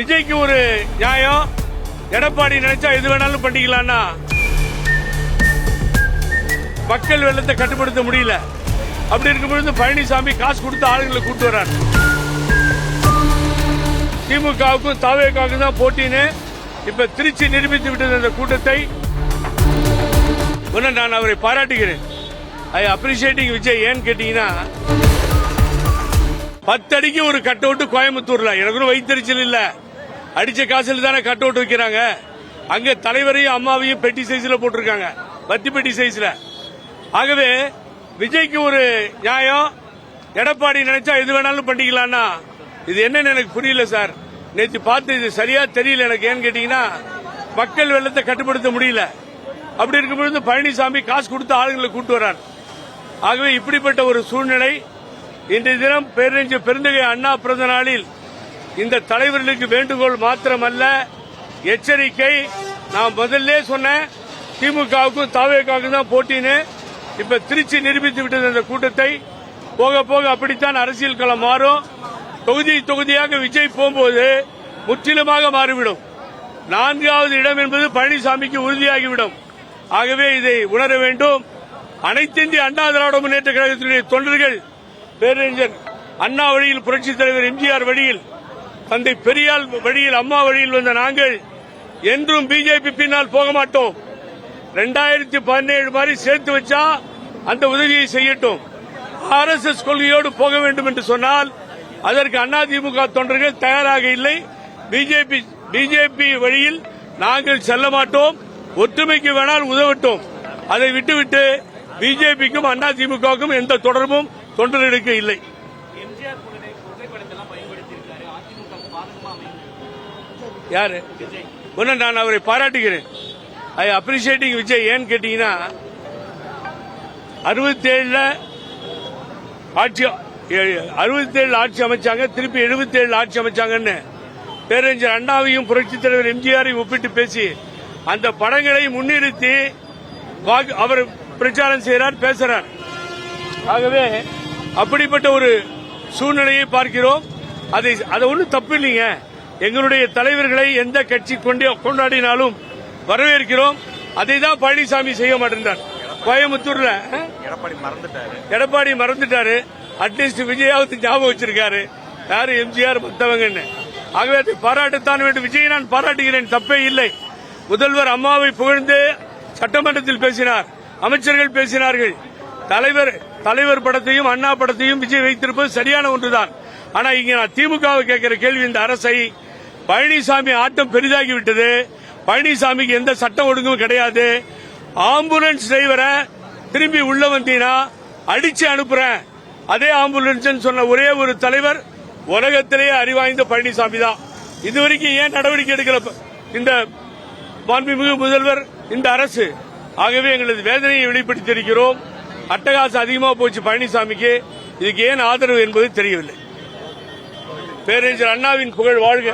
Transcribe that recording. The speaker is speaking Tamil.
விஜய்க்கு ஒரு நியாயம். எடப்பாடி நினைச்சா எது வேணாலும் பண்ணிக்கலாம்னா மக்கள் வெள்ளத்தை கட்டுப்படுத்த முடியல. அப்படி இருக்கும்போது பழனிசாமி காசு கொடுத்து ஆளுங்களை கூட்டு வர்றார். திமுகவுக்கும் தவேகாவுக்கும் தான் போட்டின்னு இப்ப திருச்சி நிரூபித்து விட்டது. அந்த கூட்டத்தை நான் அவரை பாராட்டுகிறேன். ஐ அப்ரிஷியேட்டிங் விஜய். ஏன்னு கேட்டீங்கன்னா 10 அடிக்கு ஒரு கட் அவுட் கோயம்புத்தூர்ல. எனக்கு வைத்தறிச்சல் இல்ல, அடிச்ச காசுல தானே கட் அவுட் வைக்கிறாங்க. அங்க தலைவரையும் அம்மாவையும் பெட்டி சைஸ்ல போட்டிருக்காங்க, பத்தி பெட்டி சைஸ்ல. ஆகவே விஜய்க்கு ஒரு நியாயம். எடப்பாடி நினைச்சா எது வேணாலும் பண்ணிக்கலாம்னா இது என்னன்னு எனக்கு புரியல சார். நேற்று பார்த்து இது சரியா தெரியல எனக்கு. ஏன்னு கேட்டீங்கன்னா மக்கள் வெள்ளத்தை கட்டுப்படுத்த முடியல. அப்படி இருக்கும்போது பழனிசாமி காசு கொடுத்து ஆளுங்களை கூட்டு வர்றார். ஆகவே இப்படிப்பட்ட ஒரு சூழ்நிலை இன்றைய தினம் பேரறிஞர் பெருந்தகை அண்ணா பிறந்த நாளில் இந்த தலைவர்களுக்கு வேண்டுகோள் மாத்திரமல்ல, எச்சரிக்கை. நான் முதல்ல சொன்னேன், திமுகவுக்கும் தவேகாவுக்கும் தான் போட்டின்னு இப்ப திருச்சி நிரூபித்து விட்டது. அந்த கூட்டத்தை போக போக அப்படித்தான் அரசியல் களம் மாறும். தொகுதி தொகுதியாக விஜய் போகும்போது முற்றிலுமாக மாறிவிடும். 4வது இடம் என்பது பழனிசாமிக்கு உறுதியாகிவிடும். ஆகவே இதை உணர வேண்டும். அனைத்து இந்திய அண்ணா திராவிட முன்னேற்ற கழகத்தினுடைய தொண்டர்கள் பேரறிஞர் அண்ணா வழியில், புரட்சித் தலைவர் எம்ஜிஆர் வழியில், தந்தை பெரியார் வழியில், அம்மா வழியில் வந்த நாங்கள் என்றும் பிஜேபி பின்னால் போக மாட்டோம். 2017 மாதிரி சேர்த்து வச்சா அந்த உதவியை செய்யட்டும். RSS கொள்கையோடு போக வேண்டும் என்று சொன்னால் அதற்கு அதிமுக தொண்டர்கள் தயாராக இல்லை. பிஜேபி வழியில் நாங்கள் செல்ல மாட்டோம். ஒற்றுமைக்கு வேணால் உதவட்டும். அதை விட்டுவிட்டு பிஜேபிக்கும் அதிமுகவுக்கும் எந்த தொடர்பும் தொண்டர்களுக்கு இல்லை. யாரு? நான் அவரை பாராட்டுகிறேன். ஐ அப்ரிஷியேட்டிங் விஜய். ஏன்னு கேட்டீங்கன்னா 67 ஆட்சி அமைச்சாங்க, திருப்பி 77 ஆட்சி அமைச்சாங்கன்னு பேரறிஞர் அண்ணாவையும் புரட்சித் தலைவர் எம்ஜிஆரையும் ஒப்பிட்டு பேசி அந்த படங்களை முன்னிறுத்தி அவர் பிரச்சாரம் செய்கிறார், பேசுறார். ஆகவே அப்படிப்பட்ட ஒரு சூழ்நிலையை பார்க்கிறோம். அதை ஒன்றும் தப்பு இல்லைங்க. எங்களுடைய தலைவர்களை எந்த கட்சி கொண்டாடினாலும் வரவேற்கிறோம். அதை தான் பழனிசாமி செய்ய மாட்டேன்றார். கோயம்புத்தூர்ல எடப்பாடி மறந்துட்டாரு. அட்லீஸ்ட் விஜயாவது ஞாபகம் வச்சிருக்காரு, யாரு எம்ஜிஆர் மத்தவங்கன்னு. ஆகவே அதை பாராட்டத்தான் வேண்டும். விஜய் நான் பாராட்டுகிறேன், தப்பே இல்லை. முதல்வர் அம்மாவை புகழ்ந்து சட்டமன்றத்தில் பேசினார், அமைச்சர்கள் பேசினார்கள். தலைவர் படத்தையும் அண்ணா படத்தையும் விஜய் வைத்திருப்பது சரியான ஒன்றுதான். ஆனா இங்க நான் திமுகவை கேட்கிற கேள்வி, இந்த அரசை பழனிசாமி ஆட்டம் பெரிதாகிவிட்டது. பழனிசாமிக்கு எந்த சட்டம் ஒழுங்கும் கிடையாது. ஆம்புலன்ஸ் டிரைவரை திரும்பி உள்ள வந்தீங்கன்னா அடிச்சு அனுப்புறேன், அதே ஆம்புலன்ஸ் சொன்ன ஒரே ஒரு தலைவர் உலகத்திலேயே அறிவாய்ந்த பழனிசாமி தான். இதுவரைக்கும் ஏன் நடவடிக்கை எடுக்கல இந்த மாண்புமிகு முதல்வர், இந்த அரசு? ஆகவே எங்களது வேதனையை வெளிப்படுத்தியிருக்கிறோம். அட்டகாசம் அதிகமாக போச்சு பழனிசாமிக்கு. இதுக்கு ஏன் ஆதரவு என்பது தெரியவில்லை. பேரறிஞர் அண்ணாவின் புகழ் வாழ்க.